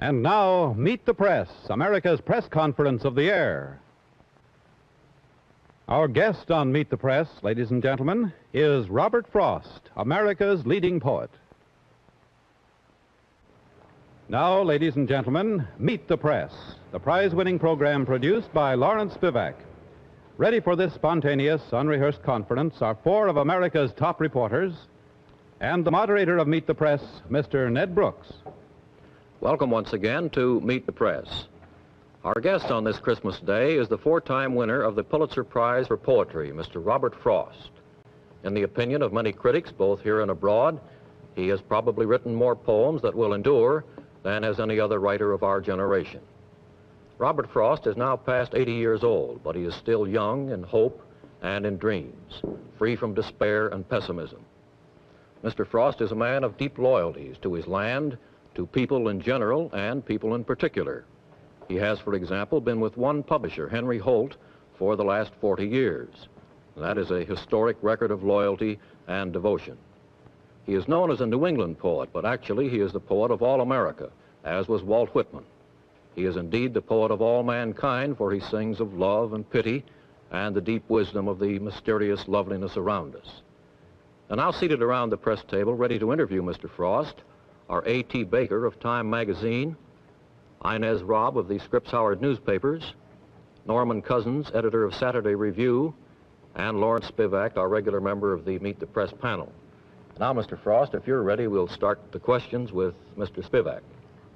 And now, Meet the Press, America's press conference of the air. Our guest on Meet the Press, ladies and gentlemen, is Robert Frost, America's leading poet. Now, ladies and gentlemen, Meet the Press, the prize-winning program produced by Lawrence Spivak. Ready for this spontaneous, unrehearsed conference are four of America's top reporters and the moderator of Meet the Press, Mr. Ned Brooks. Welcome once again to Meet the Press. Our guest on this Christmas Day is the four-time winner of the Pulitzer Prize for Poetry, Mr. Robert Frost. In the opinion of many critics, both here and abroad, he has probably written more poems that will endure than has any other writer of our generation. Robert Frost is now past 80 years old, but he is still young in hope and in dreams, free from despair and pessimism. Mr. Frost is a man of deep loyalties to his land, to people in general and people in particular. He has, for example, been with one publisher, Henry Holt, for the last 40 years. That is a historic record of loyalty and devotion. He is known as a New England poet, but actually he is the poet of all America, as was Walt Whitman. He is indeed the poet of all mankind, for he sings of love and pity and the deep wisdom of the mysterious loveliness around us. And now seated around the press table, ready to interview Mr. Frost, are A.T. Baker of Time magazine, Inez Robb of the Scripps Howard newspapers, Norman Cousins, editor of Saturday Review, and Lawrence Spivak, our regular member of the Meet the Press panel. Now, Mr. Frost, if you're ready, we'll start the questions with Mr. Spivak.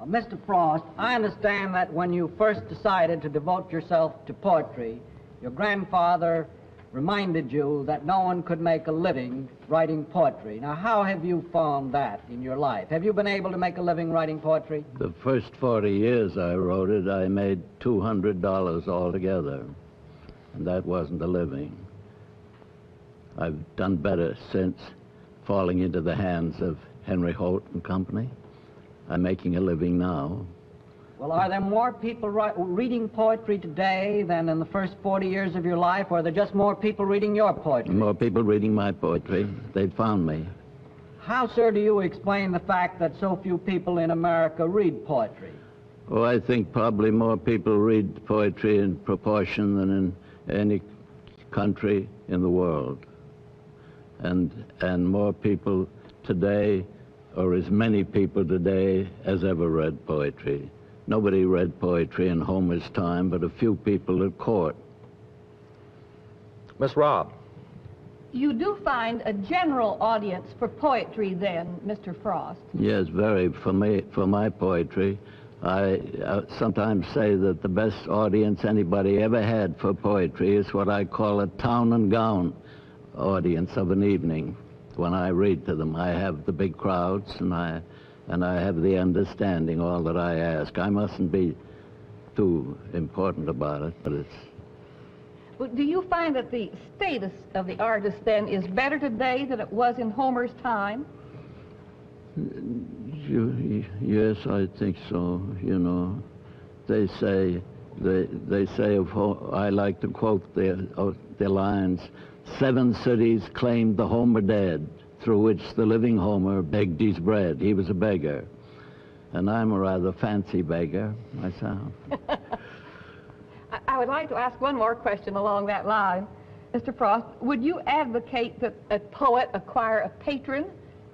Mr. Frost, I understand that when you first decided to devote yourself to poetry, your grandfather reminded you that no one could make a living writing poetry. Now, how have you found that in your life? Have you been able to make a living writing poetry? The first 40 years I wrote it, I made $200 altogether, and that wasn't a living. I've done better since falling into the hands of Henry Holt and Company. I'm making a living now. Well, are there more people reading poetry today than in the first 40 years of your life, or are there just more people reading your poetry? More people reading my poetry. They found me. How, sir, do you explain the fact that so few people in America read poetry? Oh, I think probably more people read poetry in proportion than in any country in the world. And more people today, or as many people today as ever read poetry. Nobody read poetry in Homer's time, but a few people at court. Miss Robb. You do find a general audience for poetry then, Mr. Frost? Yes, very. For my poetry, I sometimes say that the best audience anybody ever had for poetry is what I call a town and gown audience of an evening. When I read to them, I have the big crowds, and I have the understanding, all that I ask. I mustn't be too important about it, but it's... Well, do you find that the status of the artist, then, is better today than it was in Homer's time? Yes, I think so, you know. They say of I like to quote the lines, 7 cities claimed the Homer dead, through which the living Homer begged his bread. He was a beggar. And I'm a rather fancy beggar myself. I would like to ask one more question along that line. Mr. Frost, would you advocate that a poet acquire a patron,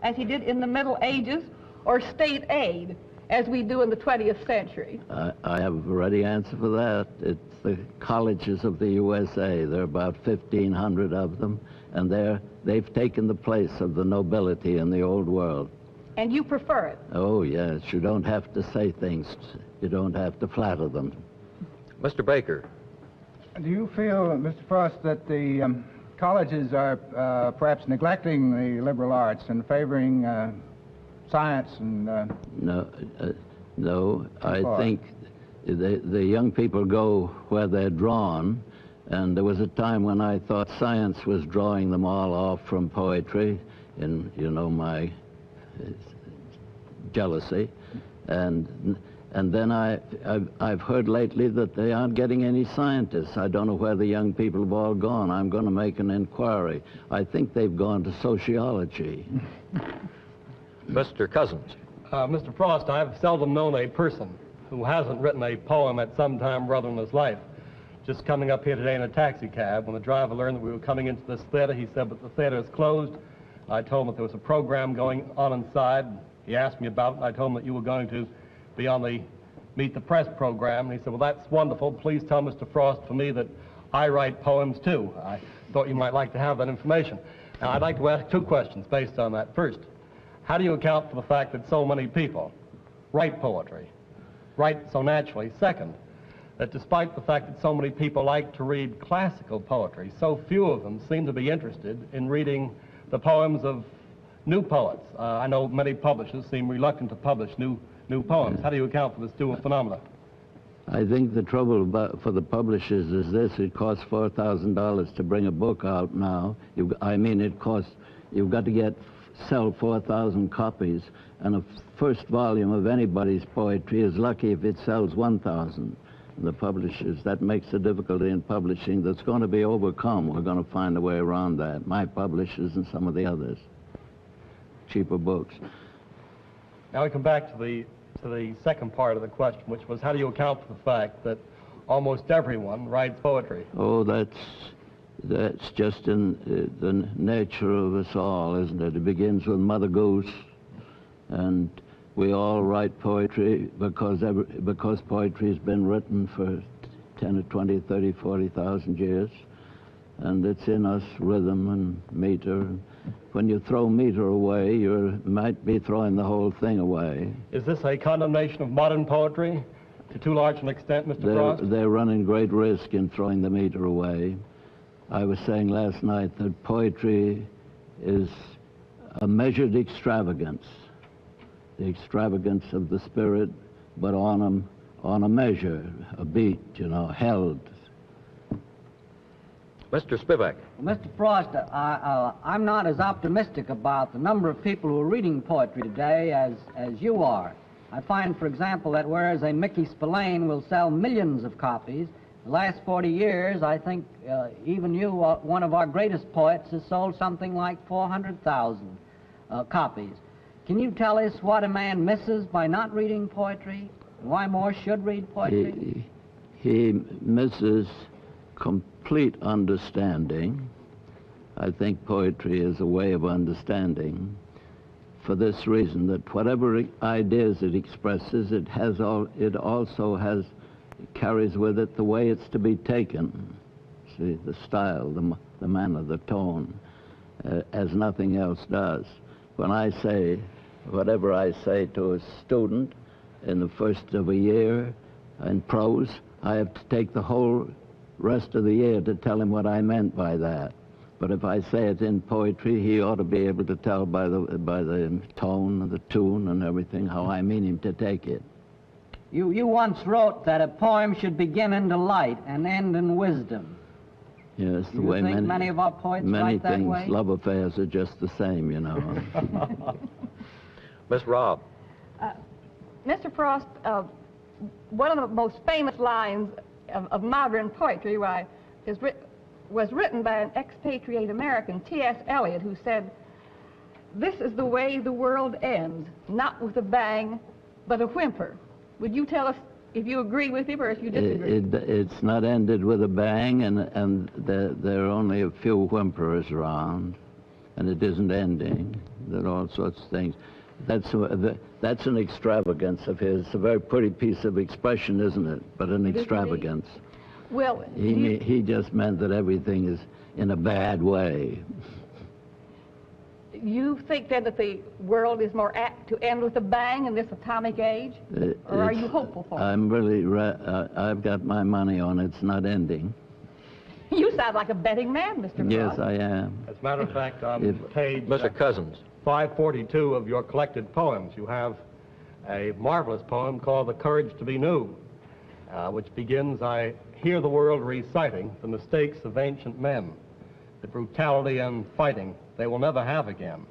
as he did in the Middle Ages, or state aid, as we do in the 20th century? I have a ready answer for that. It's the colleges of the USA. There are about 1,500 of them, and they've taken the place of the nobility in the old world. And you prefer it? Oh, yes. You don't have to say things. You don't have to flatter them. Mr. Baker. Do you feel, Mr. Frost, that the colleges are perhaps neglecting the liberal arts and favoring science and... No, I think the young people go where they're drawn, and there was a time when I thought science was drawing them all off from poetry, in, you know, my jealousy, and then I've heard lately that they aren't getting any scientists. I don't know where the young people have all gone. I'm going to make an inquiry. I think they've gone to sociology. Mr. Cousins. Mr. Frost, I've seldom known a person who hasn't written a poem at some time or other in his life. Just coming up here today in a taxi cab, when the driver learned that we were coming into this theater, he said, "But the theater is closed." I told him that there was a program going on inside. He asked me about it, and I told him that you were going to be on the Meet the Press program. And he said, "Well, that's wonderful. Please tell Mr. Frost for me that I write poems too." I thought you might like to have that information. Now, I'd like to ask two questions based on that. First, how do you account for the fact that so many people write poetry, write so naturally? Second, that despite the fact that so many people like to read classical poetry, so few of them seem to be interested in reading the poems of new poets. I know many publishers seem reluctant to publish new poems. How do you account for this dual phenomena? I think the trouble for the publishers is this: it costs $4,000 to bring a book out now. You've got to sell 4,000 copies, and a first volume of anybody's poetry is lucky if it sells 1,000. The publishers, that makes the difficulty in publishing that's going to be overcome. We're going to find a way around that. My publishers and some of the others. Cheaper books. Now we come back to the second part of the question, which was, how do you account for the fact that almost everyone writes poetry? Oh, that's just in the nature of us all, isn't it? It begins with Mother Goose, and we all write poetry because poetry has been written for 10 or 20, 30, 40,000 years, and it's in us, rhythm and meter. When you throw meter away, you might be throwing the whole thing away. Is this a condemnation of modern poetry to too large an extent, Mr. Frost? They're running great risk in throwing the meter away. I was saying last night that poetry is a measured extravagance, the extravagance of the spirit, but on a measure, a beat, held. Mr. Spivak. Mr. Frost, I'm not as optimistic about the number of people who are reading poetry today as you are. I find, for example, that whereas a Mickey Spillane will sell millions of copies, the last 40 years, I think even you, one of our greatest poets, has sold something like 400,000 copies. Can you tell us what a man misses by not reading poetry? And why more should read poetry? He misses complete understanding. I think poetry is a way of understanding, for this reason, that whatever ideas it expresses, it also carries with it the way it's to be taken. See, the style, the manner, the tone, as nothing else does. When I say, whatever I say to a student in the first of a year in prose, I have to take the whole rest of the year to tell him what I meant by that. But if I say it in poetry, he ought to be able to tell by the tone and the tune and everything how I mean him to take it. You once wrote that a poem should begin in delight and end in wisdom. Yes, the you way think many of our poets write that way? Many things, love affairs are just the same, Miss Robb. Mr. Frost, one of the most famous lines of modern poetry was written by an expatriate American, T.S. Eliot, who said, "This is the way the world ends, not with a bang, but a whimper." Would you tell us if you agree with him or if you disagree? It's not ended with a bang, and there are only a few whimperers around, and it isn't ending. There are all sorts of things. That's an extravagance of his. A very pretty piece of expression, isn't it? But an extravagance. Well, he just meant that everything is in a bad way. You think then that the world is more apt to end with a bang in this atomic age? Or are you hopeful for it? I'm really, I've got my money on it's not ending. You sound like a betting man, Mr. Frost. Yes, I am. As a matter of fact, on page Mr. Cousins. 542 of your collected poems, you have a marvelous poem called The Courage to be New, which begins, "I hear the world reciting the mistakes of ancient men, the brutality and fighting they will never have again.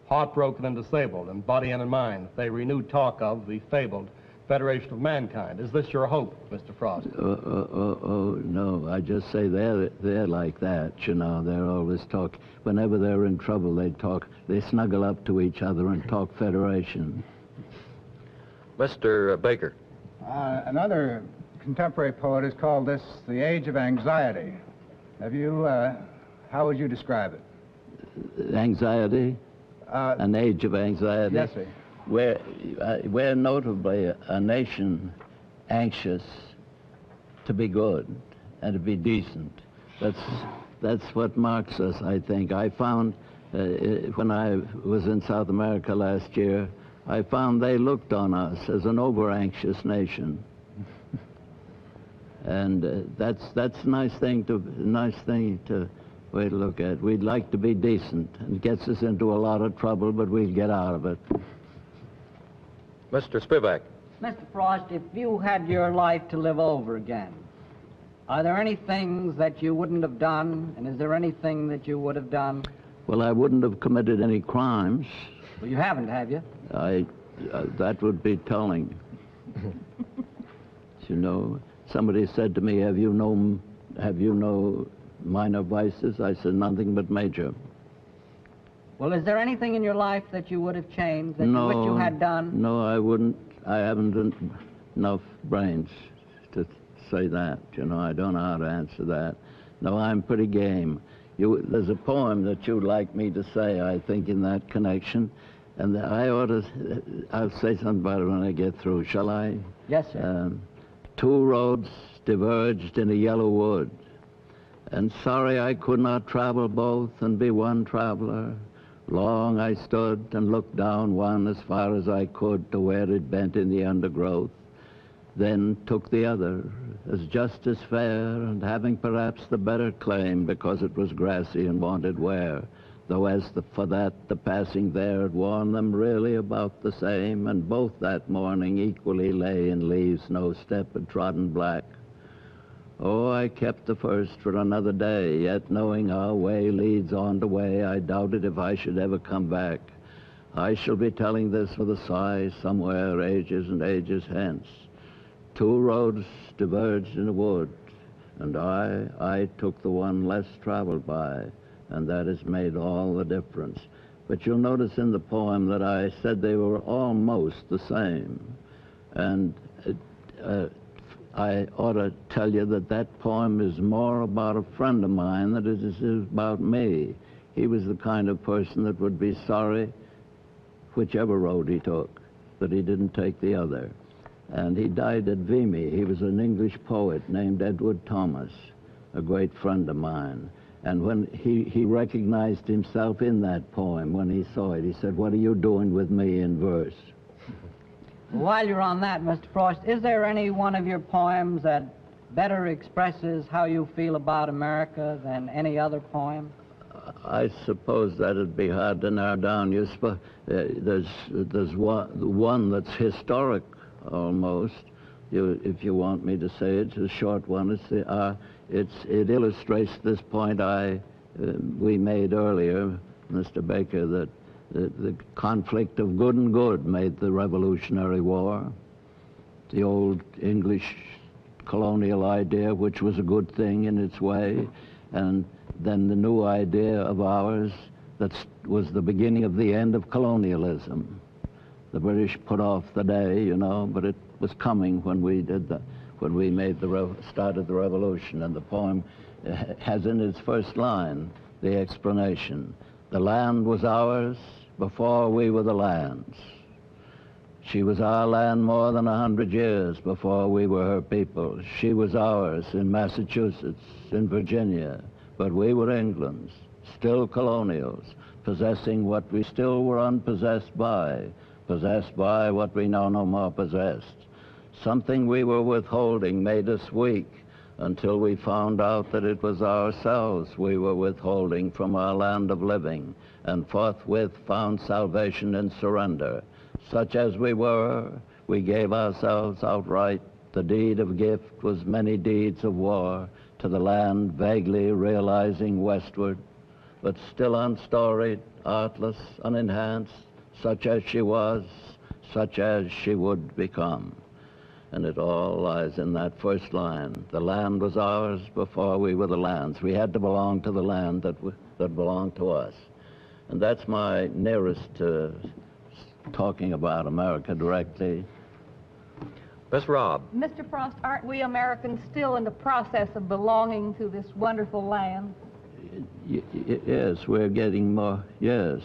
Heartbroken and disabled in body and in mind, they renew talk of the fabled federation of mankind." Is this your hope, Mr. Frost? Oh, no, I just say they're like that, they're always talk. Whenever they're in trouble, they snuggle up to each other and talk federation. Mr. Baker. Another contemporary poet has called this the age of anxiety. Have you, how would you describe it? Anxiety? An age of anxiety? Yes, sir. We're notably a nation anxious to be good and to be decent. That's what marks us, I think. I found, when I was in South America last year, I found they looked on us as an over-anxious nation. And that's a nice thing to way to look at. We'd like to be decent. It gets us into a lot of trouble, but we'll get out of it. Mr. Spivak. Mr. Frost, if you had your life to live over again, are there any things that you wouldn't have done, and is there anything that you would have done? Well, I wouldn't have committed any crimes. Well, you haven't, have you? That would be telling. You know, somebody said to me, have you no minor vices? I said, nothing but major. Well, is there anything in your life that you would have changed, that you wish you had done? No, I wouldn't. I haven't enough brains to say that. You know, I don't know how to answer that. No, I'm pretty game. There's a poem that you'd like me to say, I think, in that connection. And I'll say something about it when I get through. Shall I? Yes, sir. Two roads diverged in a yellow wood, and sorry I could not travel both and be one traveler. Long I stood and looked down one as far as I could to where it bent in the undergrowth, then took the other as just as fair, and having perhaps the better claim because it was grassy and wanted wear, though for that the passing there had worn them really about the same, and both that morning equally lay in leaves no step had trodden black. Oh, I kept the first for another day, yet knowing our way leads on to way, I doubted if I should ever come back. I shall be telling this with a sigh somewhere ages and ages hence. Two roads diverged in a wood, and I took the one less traveled by, and that has made all the difference. But you'll notice in the poem that I said they were almost the same. And I ought to tell you that poem is more about a friend of mine than it is about me. He was the kind of person that would be sorry whichever road he took, that he didn't take the other. And he died at Vimy. He was an English poet named Edward Thomas, a great friend of mine. And when he recognized himself in that poem, when he saw it, he said, "What are you doing with me in verse?" While you're on that, Mr. Frost, is there any one of your poems that better expresses how you feel about America than any other poem? I suppose that'd be hard to narrow down. There's one that's historic, almost. If you want me to say it, it's a short one. It illustrates this point we made earlier, Mr. Baker, that the conflict of good and good made the Revolutionary War. The old English colonial idea, which was a good thing in its way, and then the new idea of ours that was the beginning of the end of colonialism. The British put off the day, you know, but it was coming when we started the revolution. And the poem has in its first line the explanation. The land was ours before we were the land's. She was our land more than 100 years before we were her people. She was ours in Massachusetts, in Virginia, but we were England's, still colonials, possessing what we still were unpossessed by what we now no more possessed. Something we were withholding made us weak until we found out that it was ourselves we were withholding from our land of living, and forthwith found salvation in surrender. Such as we were, we gave ourselves outright. The deed of gift was many deeds of war, to the land vaguely realizing westward, but still unstoried, artless, unenhanced, such as she was, such as she would become. And it all lies in that first line. The land was ours before we were the land's. We had to belong to the land that belonged to us. And that's my nearest to talking about America directly. Miss Robb. Mr. Frost, aren't we Americans still in the process of belonging to this wonderful land? Yes, we're getting more, yes.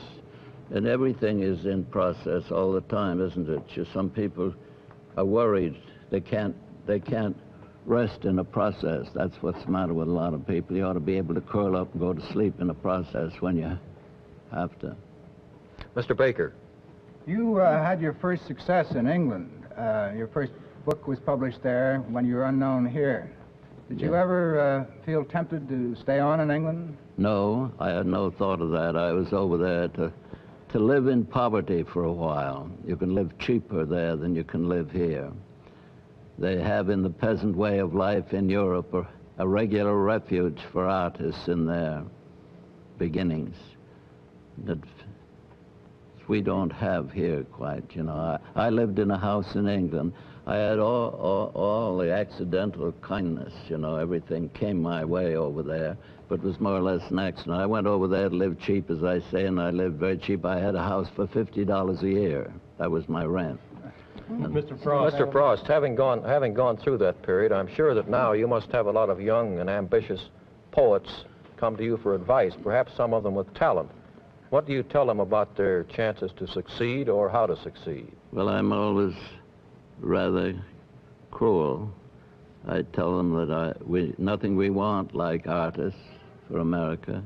And everything is in process all the time, isn't it? Just some people are worried they can't rest in a process. That's what's the matter with a lot of people. You ought to be able to curl up and go to sleep in a process when you have to. Mr. Baker. You had your first success in England. Your first book was published there when you were unknown here. Did you ever feel tempted to stay on in England? No, I had no thought of that. I was over there to live in poverty for a while. You can live cheaper there than you can live here. They have in the peasant way of life in Europe a regular refuge for artists in their beginnings that we don't have here quite, you know. I lived in a house in England. I had all the accidental kindness, you know. Everything came my way over there, but it was more or less an accident. I went over there to live cheap, as I say, and I lived very cheap. I had a house for $50 a year. That was my rent. Mr. Frost. Mr. Frost, having gone through that period, I'm sure that now you must have a lot of young and ambitious poets come to you for advice, perhaps some of them with talent. What do you tell them about their chances to succeed or how to succeed? Well, I'm always rather cruel. I tell them that nothing we want like artists for America.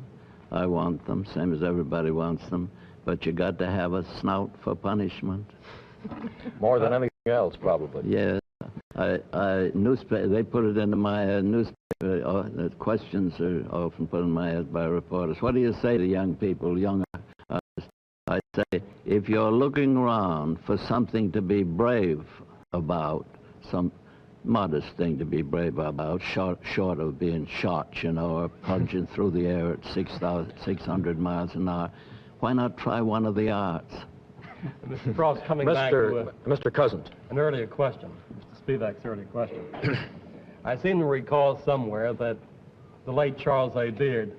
I want them, same as everybody wants them, but you got to have a snout for punishment. More than anything else, probably. Yeah. They put it into my newspaper. The questions are often put in my head by reporters. What do you say to young people, young artists? I say, if you're looking around for something to be brave about, some modest thing to be brave about, short of being shot, you know, or plunging through the air at 600 miles an hour, why not try one of the arts? Mr. Frost, coming back to Mr. Cousins. an earlier question, Mr. Spivak's earlier question. I seem to recall somewhere that the late Charles A. Beard,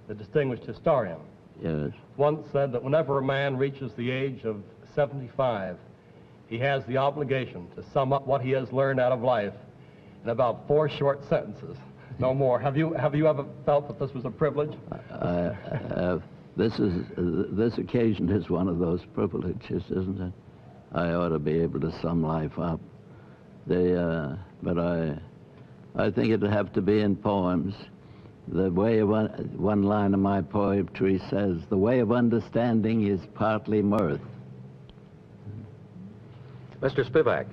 the distinguished historian, Yes. once said that whenever a man reaches the age of 75, he has the obligation to sum up what he has learned out of life in about 4 short sentences, no more. Have you ever felt that this was a privilege? This occasion is one of those privileges, isn't it? I ought to be able to sum life up. But I think it'd have to be in poems. The way of one line of my poetry says, "The way of understanding is partly mirth." Mr. Spivak.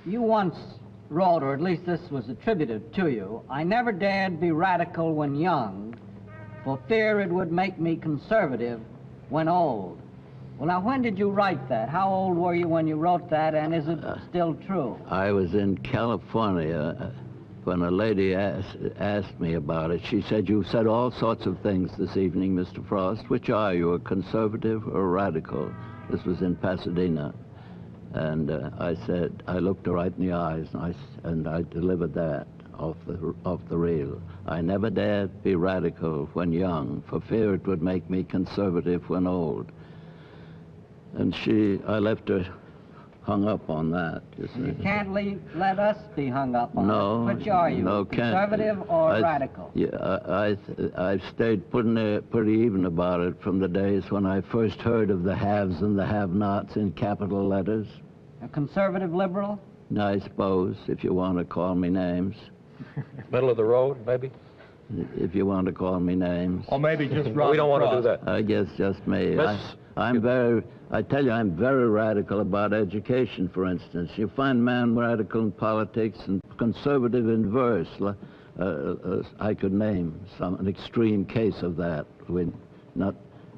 You once wrote, or at least this was attributed to you, "I never dared be radical when young, for fear it would make me conservative when old." Well, now, when did you write that? How old were you when you wrote that, and is it still true? I was in California when a lady asked me about it. She said, "You've said all sorts of things this evening, Mr. Frost. Which are you, a conservative or a radical?" This was in Pasadena. And I said, I looked her right in the eyes, and I delivered that off the reel. "I never dared be radical when young, for fear it would make me conservative when old." And I left her hung up on that. You can't let us be hung up on no, it. Which are you, no, conservative or radical? Yeah, I've stayed pretty even about it from the days when I first heard of the haves and the have-nots in capital letters. A conservative liberal? I suppose, if you want to call me names. Middle of the road, maybe? If you want to call me names. Or maybe just Robert We don't want to do Frost. that. I guess just me. Miss- I tell you, I'm very radical about education, for instance. You find man radical in politics and conservative in verse. I could name an extreme case of that.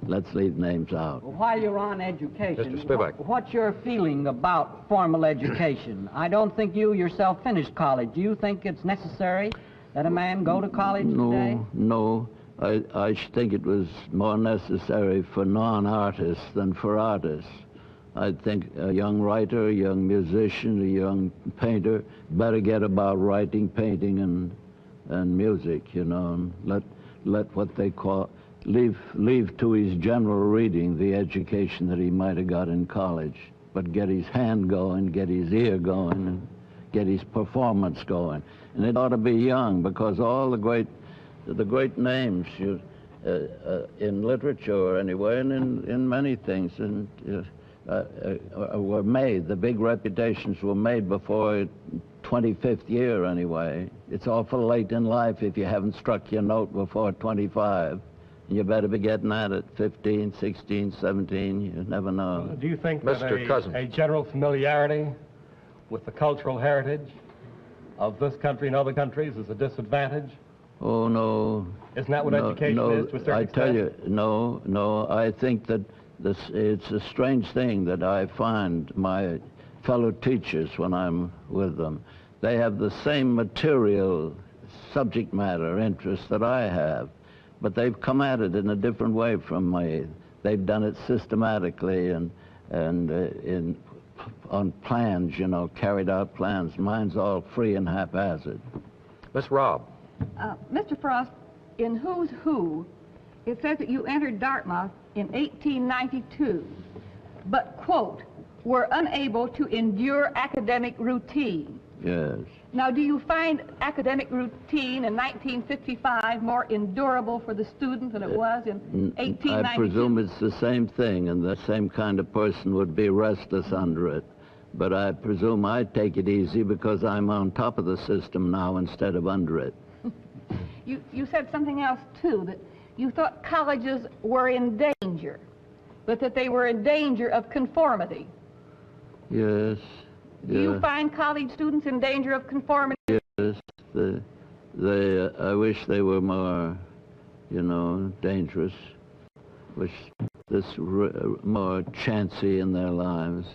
Let's leave names out. Well, while you're on education, Mr. Spivak. What's your feeling about formal education? I don't think you yourself finished college. Do you think it's necessary that a man go to college today? No. I think it was more necessary for non-artists than for artists. I think a young writer, a young musician, a young painter better get about writing, painting, and music, you know, and let what they call, leave to his general reading the education that he might have got in college. but get his hand going, get his ear going, and get his performance going. And it ought to be young, because all the great names in literature anyway, and in many things, were made. The big reputations were made before 25th year anyway. It's awful late in life if you haven't struck your note before 25. You better be getting at it 15, 16, 17, you never know. Do you think Mr. Cousins. a general familiarity with the cultural heritage of this country and other countries is a disadvantage? Oh, no. Isn't that what education is to a certain I extent? tell you, no. I think that it's a strange thing that I find my fellow teachers when I'm with them. They have the same material subject matter interests that I have, but they've come at it in a different way from me. They've done it systematically and on plans, carried out plans. Mine's all free and haphazard. Miss Robb. Mr. Frost, in Who's Who, it says that you entered Dartmouth in 1892, but, quote, were unable to endure academic routine. Yes. Now, do you find academic routine in 1955 more endurable for the student than it was in 1892? I presume it's the same thing, and the same kind of person would be restless under it. But I presume I take it easy because I'm on top of the system now instead of under it. You said something else, too, that you thought colleges were in danger, but that they were in danger of conformity. Yes. Do you find college students in danger of conformity? Yes. I wish they were more, dangerous, more chancy in their lives.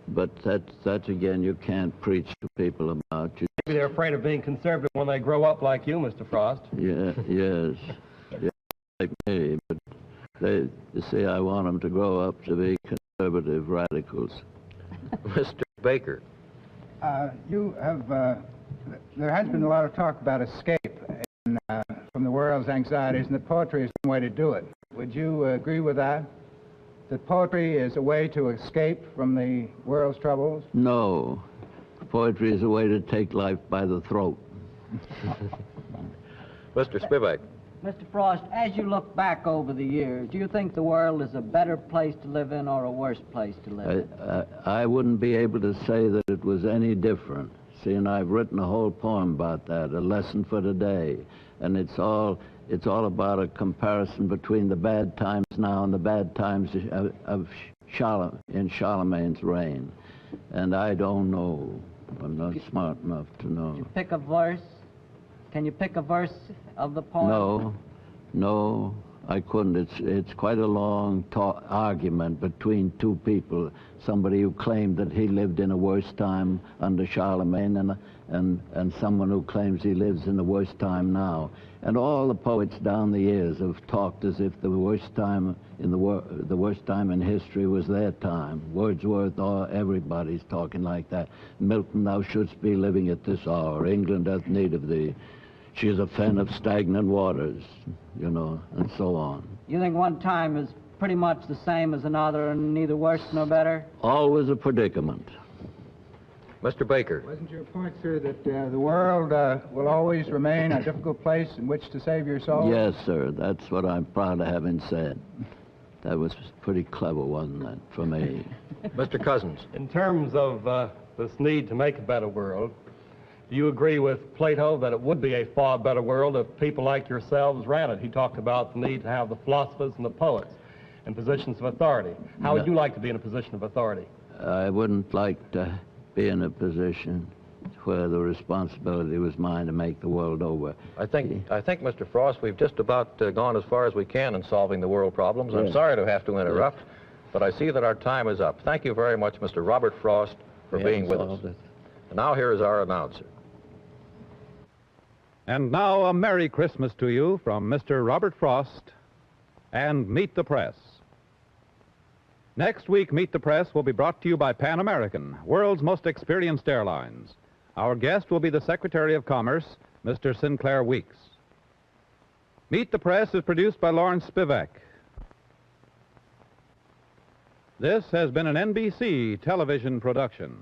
But that again, you can't preach to people about. Maybe they're afraid of being conservative when they grow up like you, Mr. Frost. Yeah, yes. Yeah, like me, but you see, I want them to grow up to be conservative radicals. Mr. Baker. There has been a lot of talk about escape from the world's anxieties, and that poetry is one way to do it. Would you agree with that? That poetry is a way to escape from the world's troubles? No. Poetry is a way to take life by the throat. Mr. Spivak. Mr. Frost, as you look back over the years, do you think the world is a better place to live in or a worse place to live in? I wouldn't be able to say that it was any different. See, and I've written a whole poem about that, A Lesson for Today. And it's all about a comparison between the bad times now and the bad times in Charlemagne's reign. And I don't know. I'm not smart enough to know. Did you pick a verse? Can you pick a verse of the poem? No, I couldn't. It's quite a long argument between two people. Somebody who claimed that he lived in a worse time under Charlemagne, and someone who claims he lives in the worst time now. And all the poets down the years have talked as if the worst time in the worst time in history was their time. Wordsworth, everybody's talking like that. Milton, thou shouldst be living at this hour. England hath need of thee. She is a fen of stagnant waters, and so on. You think one time is pretty much the same as another and neither worse nor better? Always a predicament. Mr. Baker. Wasn't your point, sir, that the world will always remain a difficult place in which to save your soul? Yes, sir. That's what I'm proud of having said. That was pretty clever, wasn't it, for me? Mr. Cousins. In terms of this need to make a better world, do you agree with Plato that it would be a far better world if people like yourselves ran it? He talked about the need to have the philosophers and the poets in positions of authority. How would you like to be in a position of authority? I wouldn't like to be in a position where the responsibility was mine to make the world over. I think, Mr. Frost, we've just about gone as far as we can in solving the world problems. I'm sorry to have to interrupt, but I see that our time is up. Thank you very much, Mr. Robert Frost, for being with us. And now here is our announcer. And now a Merry Christmas to you from Mr. Robert Frost and Meet the Press. Next week, Meet the Press will be brought to you by Pan American, world's most experienced airlines. Our guest will be the Secretary of Commerce, Mr. Sinclair Weeks. Meet the Press is produced by Lawrence Spivak. This has been an NBC television production.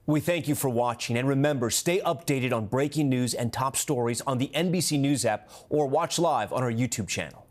We thank you for watching, and remember, stay updated on breaking news and top stories on the NBC News app or watch live on our YouTube channel.